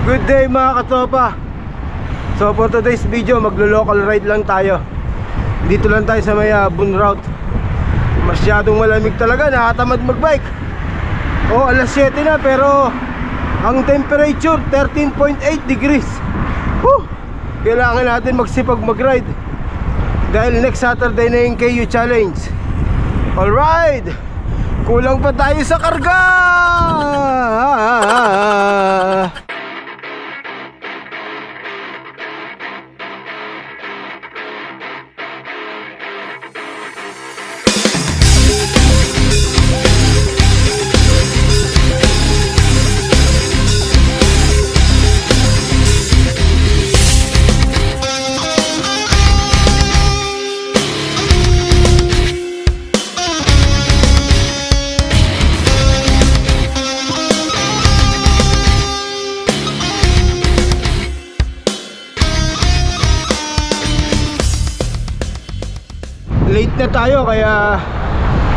Good day mga katropa. So for today's video, maglo-local ride lang tayo. Dito lang tayo sa may Bun route. Masyadong malamig talaga, nakatamad magbike. Alas 7 na pero ang temperature 13.8 degrees. Kailangan natin magsipag mag-ride dahil next Saturday na yung KU Challenge. Alright, kulang pa tayo sa karga. Late na tayo kaya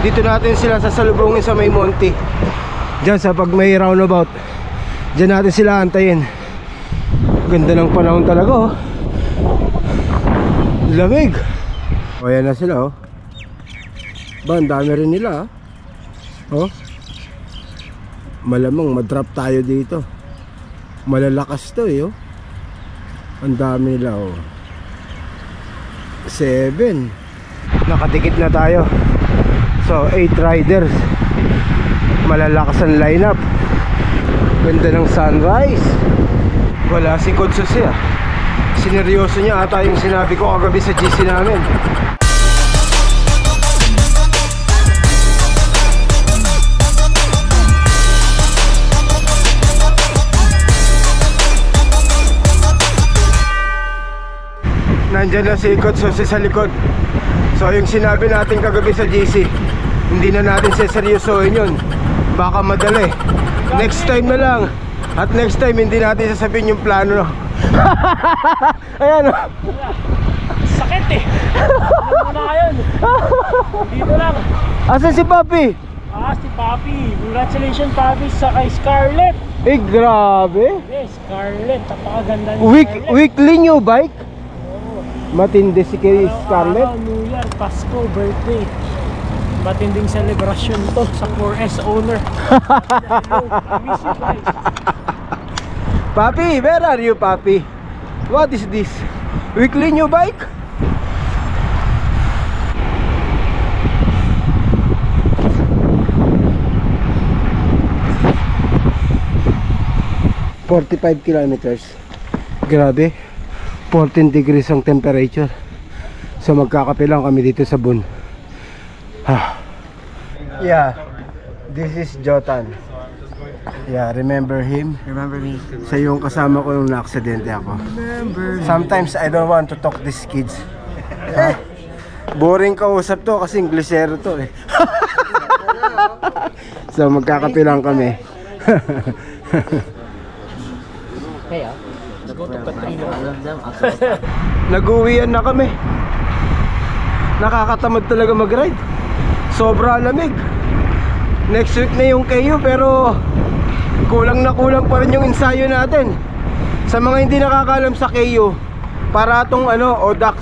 dito natin sila sasalubungin sa may Monte. Diyan sa pag may roundabout, diyan natin sila antayin. Ganda ng panahon talaga lamig. Ayan na sila Ba, ang dami rin nila Malamang madrop tayo dito. Malalakas to Ang dami nila 7. Nakadikit na tayo. So 8 riders. Malalakas ang lineup. Ganda ng sunrise. Wala si Coach Jose Sineryoso niya ata yung sinabi ko kagabi sa GC namin. Nandyan na si Coach Jose sa likod. So yung sinabi natin kagabi sa GC, hindi na natin seseryosohin yun. Baka madali. Next time na lang. At next time hindi natin sasabihin yung plano Ayan Sakit Ano na ngayon? Dito lang. Asan si Papi? Si Papi. Congratulations Papi sa kay Scarlett. Grabe. Scarlett. Napakaganda ni Scarlett. Weekly new bike? Matindi si kay Scarlett. New Year, Pasko, birthday. Matinding celebration to sa 4S owner. I miss you guys. Papi, where are you, Papi? What is this? Weekly new bike? ...45 kilometers. Grabe. 14 degrees ang temperature. So magkakape lang kami dito sa Bun. Yeah, this is Jotan. Yeah, remember him? Remember me? Sa yung kasama ko nung na-aksidente ako. Sometimes I don't want to talk these kids. Boring kausap to kasi Inglesero to So magkakape lang kami. Kaya? Nag-uwian na kami. Nakakatamad talaga mag-ride. Sobra lamig. Next week na yung KU pero kulang na kulang pa rin yung ensayo natin. Sa mga hindi nakakaalam sa KU, para itong ODAX.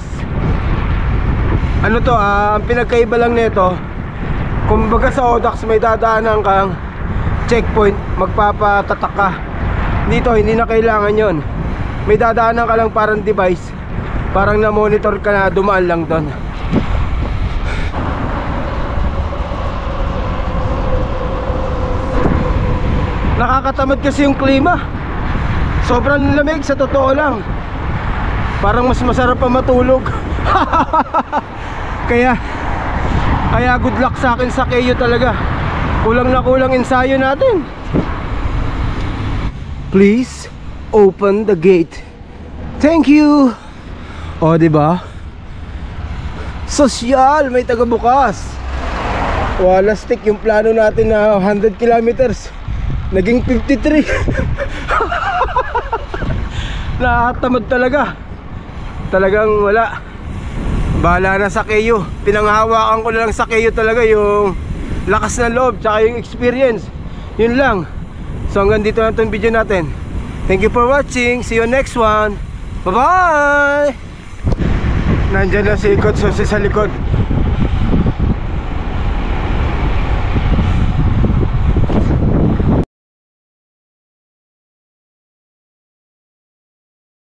Ang pinagkaiba lang nito, kumbaga sa ODAX may dadaanan kang checkpoint, magpapatatak ka. Dito hindi na kailangan yon. May dadaanan ka lang parang device, parang na-monitor ka na dumaan lang doon. Nakakatamad kasi yung klima. Sobrang lamig sa totoo lang. Parang mas masarap pa matulog. Kaya good luck sa akin sa KU talaga. Kulang na kulang ensayo natin. Please open the gate. Thank you. Diba? Sosyal, may tagabukas. Wala stick yung plano natin na 100 kilometers. Naging 53. Nakatamad talaga. Talagang wala. Bahala na sa KU. Pinanghawakan ko na lang sa KU talaga yung lakas ng loob tsaka yung experience. Yun lang. So hanggang dito na itong video natin. Thank you for watching. See you next one. Bye-bye! Nandyan na si Ikot Susi sa likod.